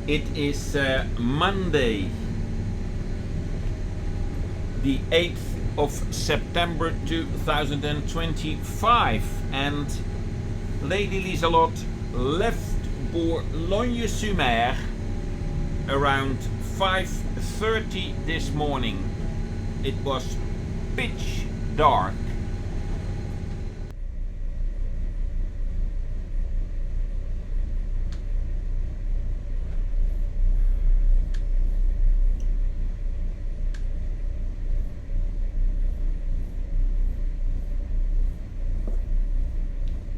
It is Monday, the 8th of September 2025, and Lady Lieselot left Boulogne-sur-Mer around 5:30 this morning. It was pitch dark.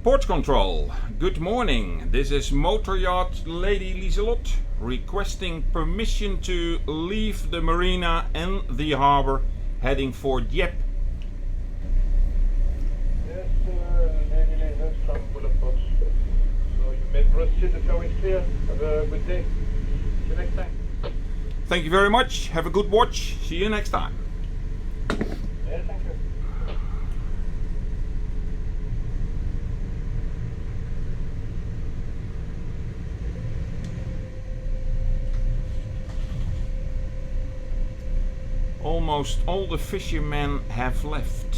Port control, good morning. This is motor yacht Lady Lieselot requesting permission to leave the marina and the harbor heading for Dieppe. Yes, Lady Lieselot from Boulogne. So you may proceed, the ferry is clear. Have a good day. See you next time. Thank you very much. Have a good watch. See you next time. Yeah, thank you. Almost all the fishermen have left.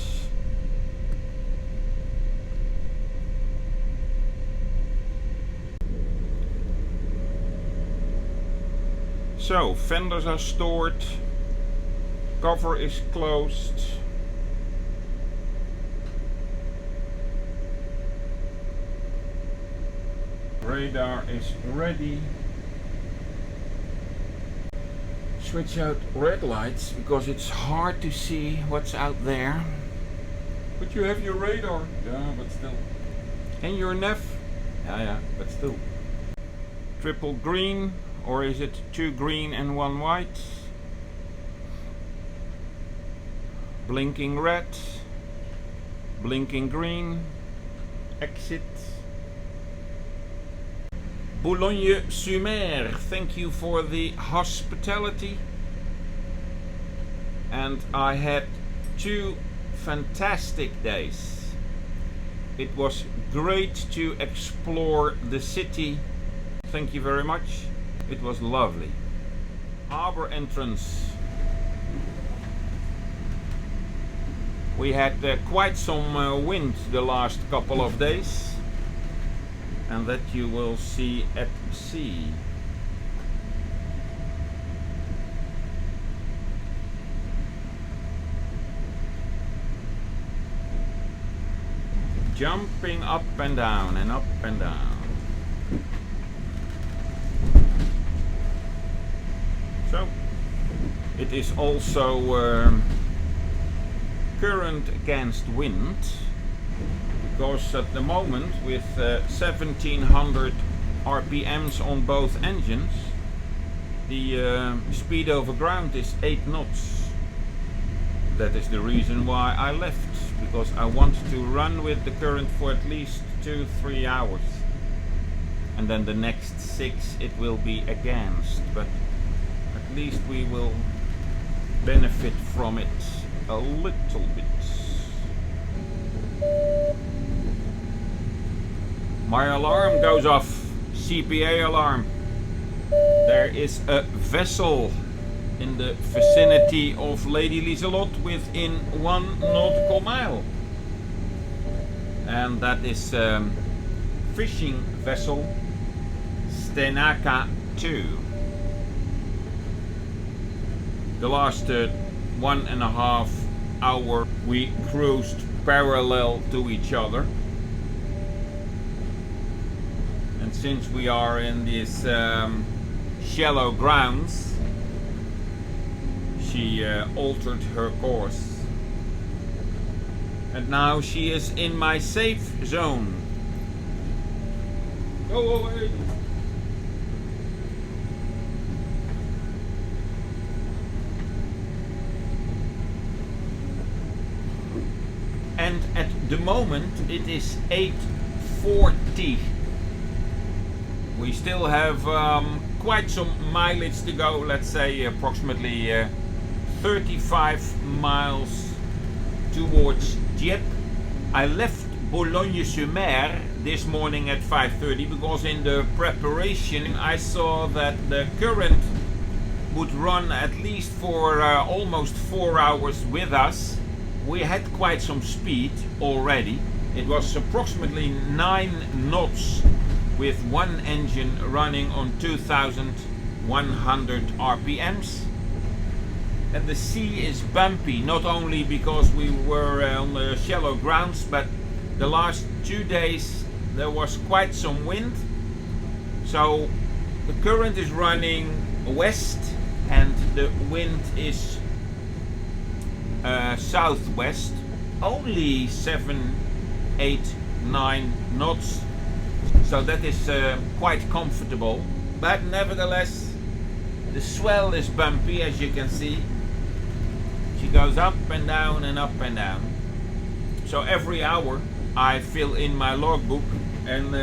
So, fenders are stored, cover is closed. Radar is ready. Switch out red lights because it's hard to see what's out there. But you have your radar. Yeah, but still. And your nav. Yeah, but still. Triple green, or is it 2 green and 1 white? Blinking red. Blinking green. Exit. Boulogne-sur-Mer, thank you for the hospitality. And I had 2 fantastic days. It was great to explore the city. Thank you very much. It was lovely. Harbor entrance. We had quite some wind the last couple of days. And that you will see at sea. Jumping up and down and up and down. So it is also current against wind. Because at the moment with 1700 RPMs on both engines, the speed over ground is 8 knots. That is the reason why I left, because I want to run with the current for at least 2-3 hours, and then the next 6 it will be against, but at least we will benefit from it a little bit. My alarm goes off, CPA alarm. There is a vessel in the vicinity of Lady Lieselot within 1 nautical mile. And that is fishing vessel Seine 2. The last 1.5 hours we cruised parallel to each other. And since we are in these shallow grounds, she altered her course. And now she is in my safe zone. Go away! And at the moment it is 8:40. We still have quite some mileage to go, let's say approximately 35 miles towards Dieppe. I left Boulogne-sur-Mer this morning at 5:30, because in the preparation I saw that the current would run at least for almost 4 hours with us. We had quite some speed already. It was approximately 9 knots with one engine running on 2100 RPMs. And the sea is bumpy, not only because we were on the shallow grounds, but the last 2 days there was quite some wind. So the current is running west and the wind is southwest, only 7, 8, 9 knots. So that is quite comfortable. But nevertheless, the swell is bumpy, as you can see. She goes up and down and up and down. So every hour I fill in my logbook, and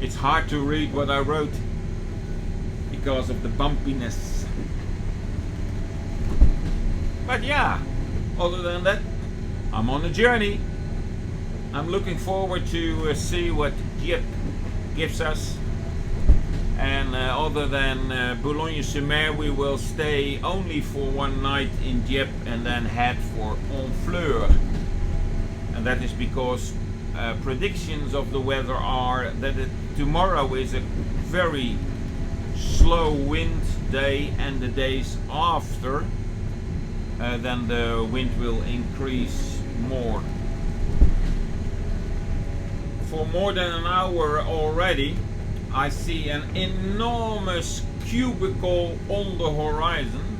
it's hard to read what I wrote because of the bumpiness. But yeah, other than that, I'm on a journey. I'm looking forward to see what Dieppe gives us. And other than Boulogne-sur-Mer, we will stay only for one night in Dieppe and then head for Honfleur. And that is because predictions of the weather are that tomorrow is a very slow wind day, and the days after then the wind will increase more. For more than an hour already I see an enormous cubicle on the horizon.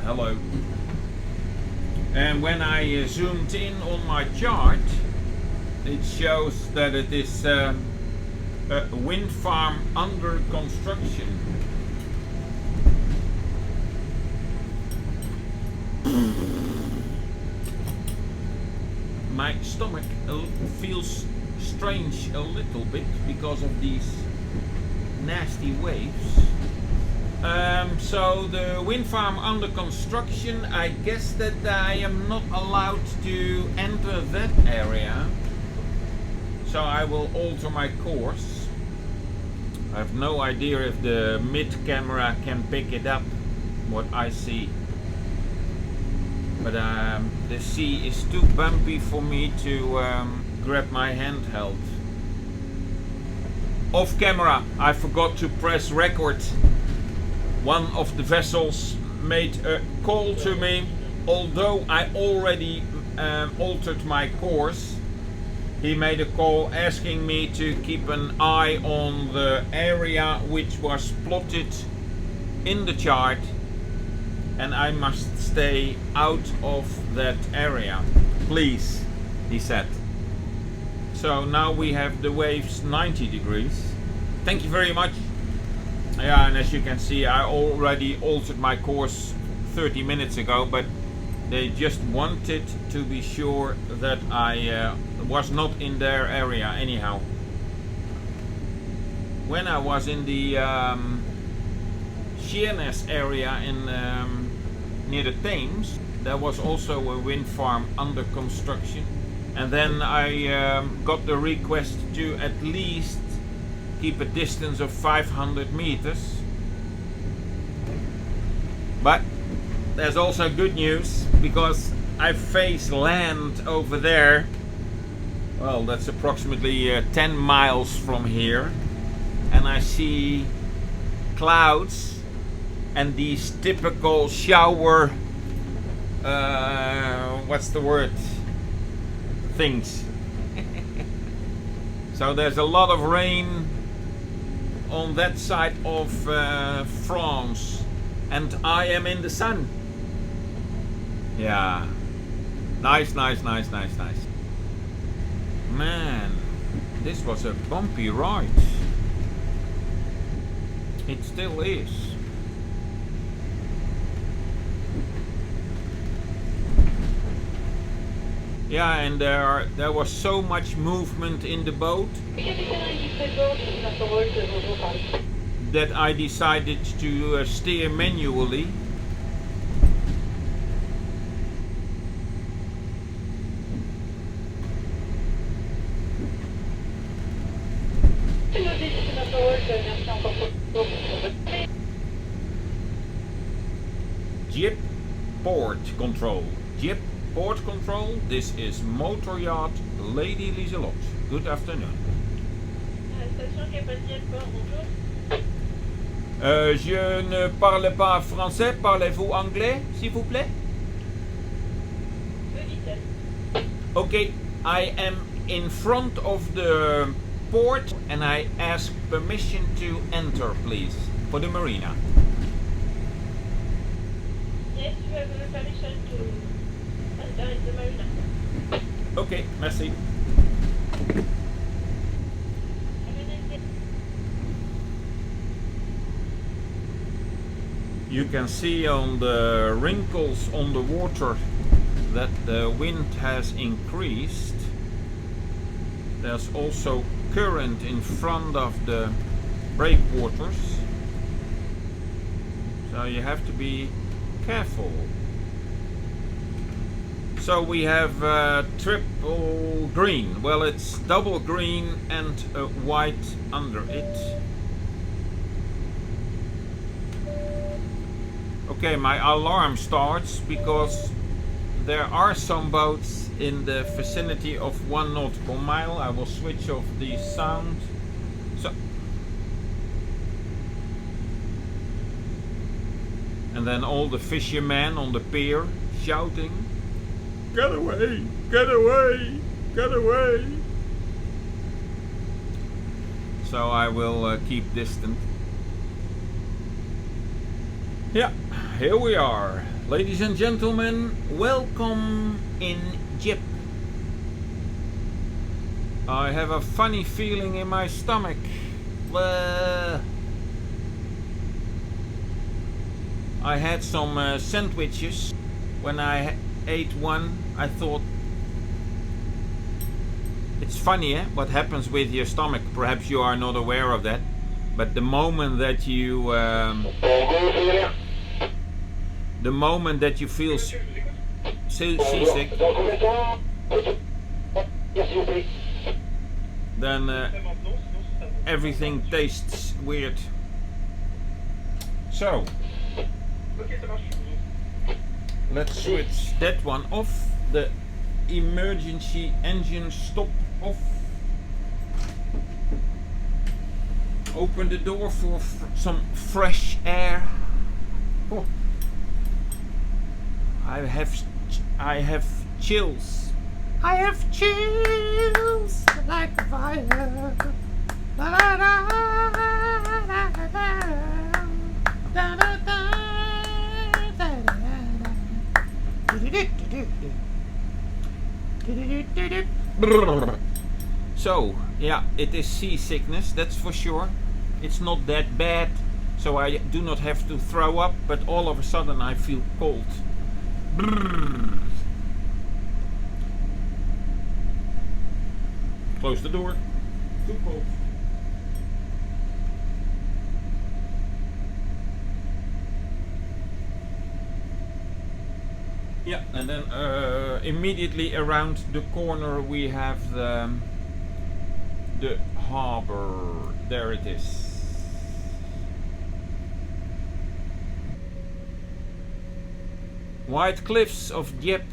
Hello. And when I zoomed in on my chart, it shows that it is a wind farm under construction. My stomach feels strange a little bit because of these nasty waves. So the wind farm under construction, I guess that I am not allowed to enter that area. So I will alter my course. I have no idea if the mid camera can pick it up, what I see. But the sea is too bumpy for me to grab my handheld. Off camera, I forgot to press record. One of the vessels made a call to me, although I already altered my course. He made a call asking me to keep an eye on the area which was plotted in the chart, and I must stay out of that area, please, he said. So now we have the waves 90 degrees. Thank you very much. Yeah, and as you can see, I already altered my course 30 minutes ago, but they just wanted to be sure that I was not in their area anyhow. When I was in the Seine area in near the Thames, there was also a wind farm under construction, and then I got the request to at least keep a distance of 500 meters. But there's also good news, because I face land over there. Well, that's approximately 10 miles from here, and I see clouds and these typical shower what's the word, things. So there's a lot of rain on that side of France, and I am in the sun. Yeah, nice. Man, this was a bumpy ride. It still is. Yeah, and there was so much movement in the boat that I decided to steer manually. merci encore pour Dieppe port control. Dieppe port control. This is motor yacht Lady Lieselot. Good afternoon. Station Captain Dieppe, bonjour. Je ne parle pas français. Parlez-vous anglais, s'il vous plaît? De vitesse. Okay, I am in front of the port and I ask permission to enter, please, for the marina. Yes, you have the permission to enter in the marina. Okay, merci. Have a nice day. You can see on the wrinkles on the water that the wind has increased. There's also current in front of the breakwaters, so you have to be careful. So we have triple green. Well, it's double green and a white under it. Okay, my alarm starts because there are some boats in the vicinity of 1 nautical mile. I will switch off the sound. So, and then all the fishermen on the pier shouting, "Get away! Get away! Get away!" So I will keep distant. Yeah, here we are. Ladies and gentlemen, welcome in Dieppe. I have a funny feeling in my stomach. I had some sandwiches. When I ate one, I thought, it's funny, eh? What happens with your stomach. Perhaps you are not aware of that. But the moment that you feel seasick, then everything tastes weird. So let's switch that one off. The emergency engine stop off. Open the door for some fresh air. Oh. I have chills. I have chills like fire. Da, da, da, da, da, da, da, da. So, yeah, it is seasickness, that's for sure. It's not that bad, so I do not have to throw up, but all of a sudden I feel cold. Close the door. Too cold. Yeah, and then immediately around the corner we have the harbor. There it is. White cliffs of Dieppe.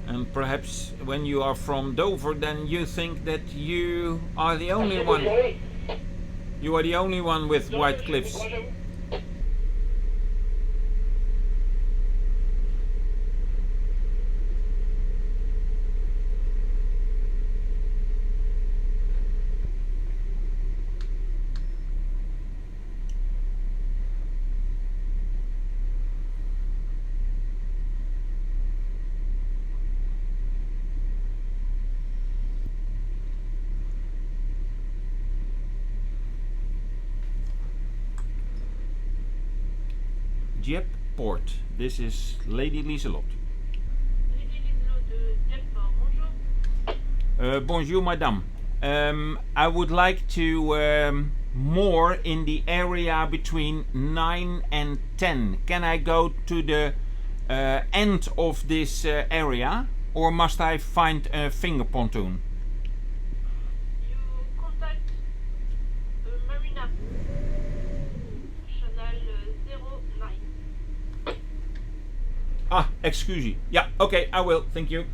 And perhaps when you are from Dover, then you think that you are the only one. You are the only one with white cliffs. Dieppe Port. This is Lady Lieselot. Lady Lieselot de Dieppe, bonjour. Bonjour, madame. I would like to moor in the area between 9 and 10. Can I go to the end of this area, or must I find a finger pontoon? excuse me. Yeah, okay, I will. Thank you.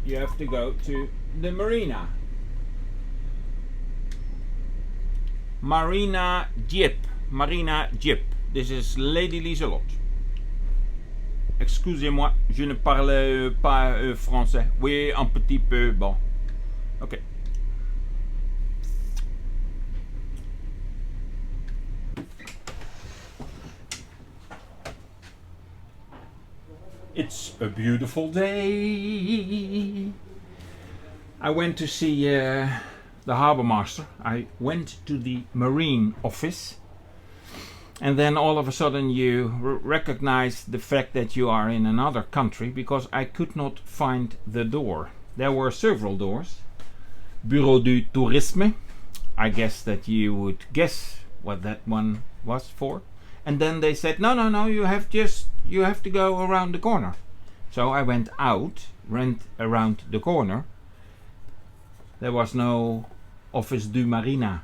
You have to go to the marina. Marina Dieppe. Marina Dieppe. This is Lady Lieselotte. Excusez-moi, je ne parle pas français. Oui, un petit peu. Bon. Ok. It's a beautiful day. I went to see the harbour master. I went to the marine office, and then all of a sudden you recognize the fact that you are in another country, because I could not find the door. There were several doors. Bureau du Tourisme. I guess that you would guess what that one was for. And then they said, no, you have to go around the corner. So I went around the corner. There was no Office du Marina.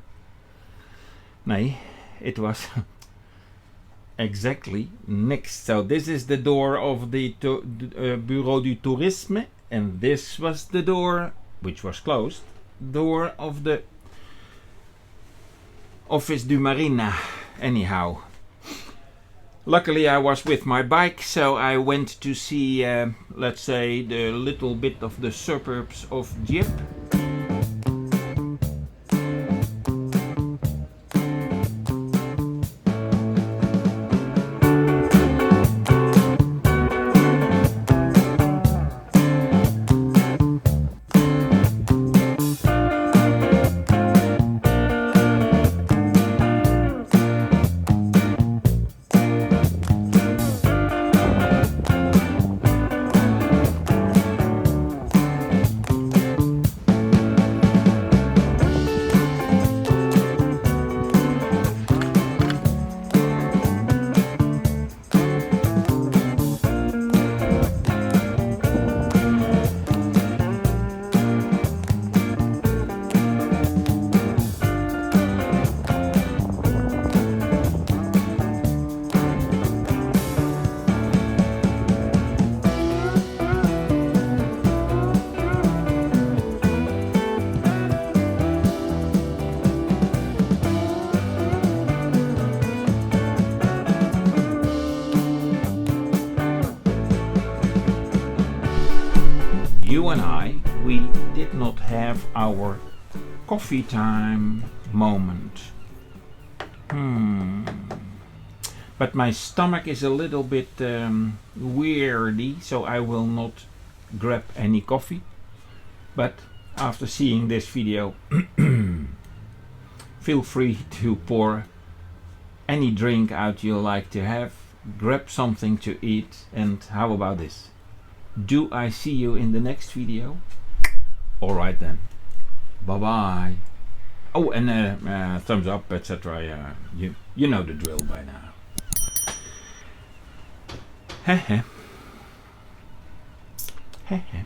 Nee, it was exactly next. So this is the door of the Bureau du Tourisme, and this was the door, which was closed, door of the Office du Marina. Anyhow, luckily I was with my bike, so I went to see, let's say, the little bit of the suburbs of Dieppe. You and I, we did not have our coffee time moment. But my stomach is a little bit weirdy, so I will not grab any coffee. But after seeing this video, feel free to pour any drink out you like to have, grab something to eat, and how about this? Do I see you in the next video? Alright then. Bye bye. Oh, and thumbs up, etc. You know the drill by now. Heh heh. Heh heh.